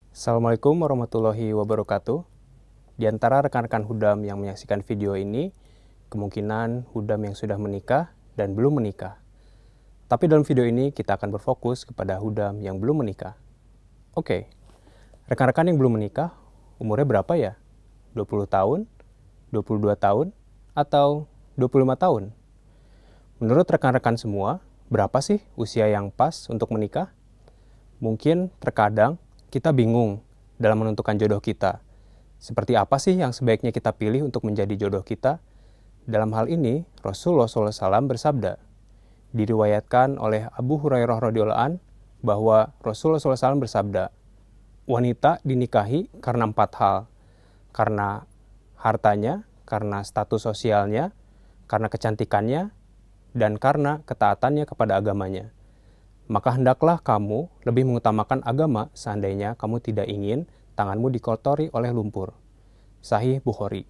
Assalamualaikum warahmatullahi wabarakatuh. Di antara rekan-rekan Hudam yang menyaksikan video ini, kemungkinan Hudam yang sudah menikah dan belum menikah. Tapi dalam video ini kita akan berfokus kepada Hudam yang belum menikah. Oke, rekan-rekan yang belum menikah, umurnya berapa ya? 20 tahun, 22 tahun, atau 25 tahun? Menurut rekan-rekan semua, berapa sih usia yang pas untuk menikah? Mungkin terkadang kita bingung dalam menentukan jodoh kita. Seperti apa sih yang sebaiknya kita pilih untuk menjadi jodoh kita? Dalam hal ini, Rasulullah SAW bersabda, diriwayatkan oleh Abu Hurairah radhiyallahu an bahwa Rasulullah SAW bersabda, wanita dinikahi karena 4 hal, karena hartanya, karena status sosialnya, karena kecantikannya, dan karena ketaatannya kepada agamanya. Maka hendaklah kamu lebih mengutamakan agama seandainya kamu tidak ingin tanganmu dikotori oleh lumpur. Sahih Bukhari.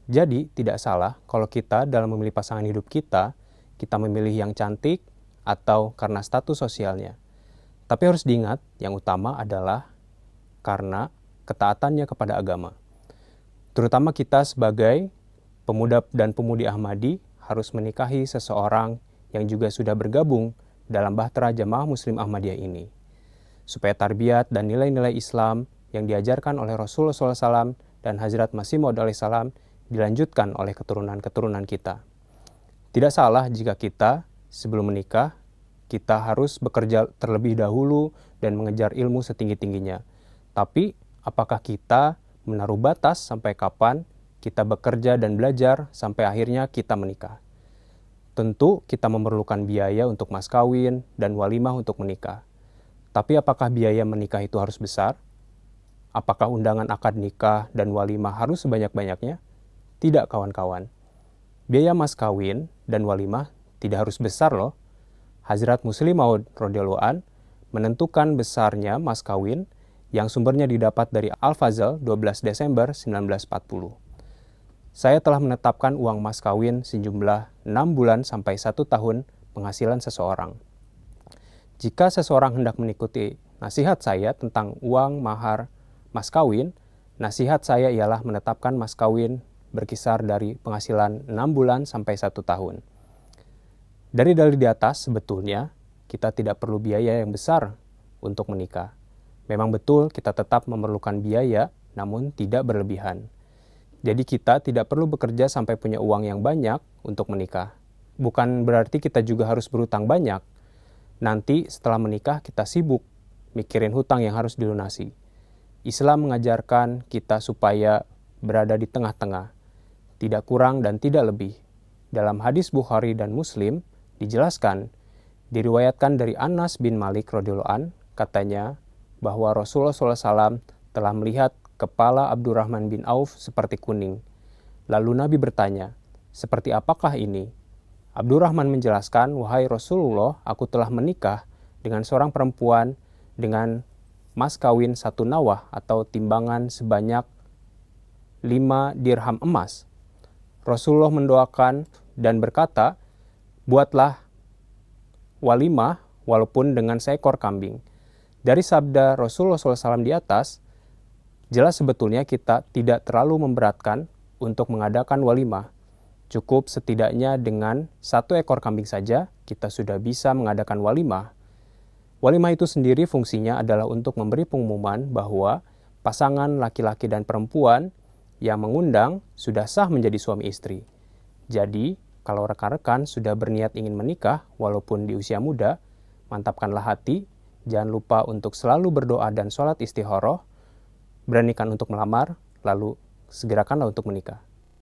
Jadi tidak salah kalau kita dalam memilih pasangan hidup kita memilih yang cantik atau karena status sosialnya. Tapi harus diingat yang utama adalah karena ketaatannya kepada agama. Terutama kita sebagai pemuda dan pemudi Ahmadi harus menikahi seseorang yang juga sudah bergabung dalam bahtera Jamaah Muslim Ahmadiyah ini, supaya tarbiyat dan nilai-nilai Islam yang diajarkan oleh Rasulullah SAW dan Hazrat Masih Maud alaihissalam dilanjutkan oleh keturunan-keturunan kita. Tidak salah jika kita sebelum menikah, kita harus bekerja terlebih dahulu dan mengejar ilmu setinggi-tingginya. Tapi, apakah kita menaruh batas sampai kapan kita bekerja dan belajar sampai akhirnya kita menikah? Tentu kita memerlukan biaya untuk mas kawin dan walimah untuk menikah. Tapi apakah biaya menikah itu harus besar? Apakah undangan akad nikah dan walimah harus sebanyak-banyaknya? Tidak, kawan-kawan. Biaya mas kawin dan walimah tidak harus besar loh. Hazrat Muslim Maud radhiyallahu an menentukan besarnya mas kawin yang sumbernya didapat dari Al-Fazl 12 Desember 1940. Saya telah menetapkan uang mas kawin sejumlah 6 bulan sampai 1 tahun penghasilan seseorang. Jika seseorang hendak mengikuti nasihat saya tentang uang mahar mas kawin, nasihat saya ialah menetapkan mas kawin berkisar dari penghasilan 6 bulan sampai 1 tahun. Dari dalil di atas, sebetulnya kita tidak perlu biaya yang besar untuk menikah. Memang betul kita tetap memerlukan biaya, namun tidak berlebihan. Jadi kita tidak perlu bekerja sampai punya uang yang banyak untuk menikah. Bukan berarti kita juga harus berhutang banyak. Nanti setelah menikah kita sibuk mikirin hutang yang harus dilunasi. Islam mengajarkan kita supaya berada di tengah-tengah, tidak kurang dan tidak lebih. Dalam hadis Bukhari dan Muslim dijelaskan, diriwayatkan dari Anas bin Malik radhiyallahu an, katanya bahwa Rasulullah SAW telah melihat kepala Abdurrahman bin Auf seperti kuning. Lalu Nabi bertanya, seperti apakah ini? Abdurrahman menjelaskan, wahai Rasulullah, aku telah menikah dengan seorang perempuan dengan mas kawin 1 nawah atau timbangan sebanyak 5 dirham emas. Rasulullah mendoakan dan berkata, buatlah walimah walaupun dengan seekor kambing. Dari sabda Rasulullah SAW di atas, jelas sebetulnya kita tidak terlalu memberatkan untuk mengadakan walimah. Cukup setidaknya dengan 1 ekor kambing saja kita sudah bisa mengadakan walimah. Walimah itu sendiri fungsinya adalah untuk memberi pengumuman bahwa pasangan laki-laki dan perempuan yang mengundang sudah sah menjadi suami istri. Jadi, kalau rekan-rekan sudah berniat ingin menikah walaupun di usia muda, mantapkanlah hati, jangan lupa untuk selalu berdoa dan sholat istikharah, beranikan untuk melamar, lalu segerakanlah untuk menikah.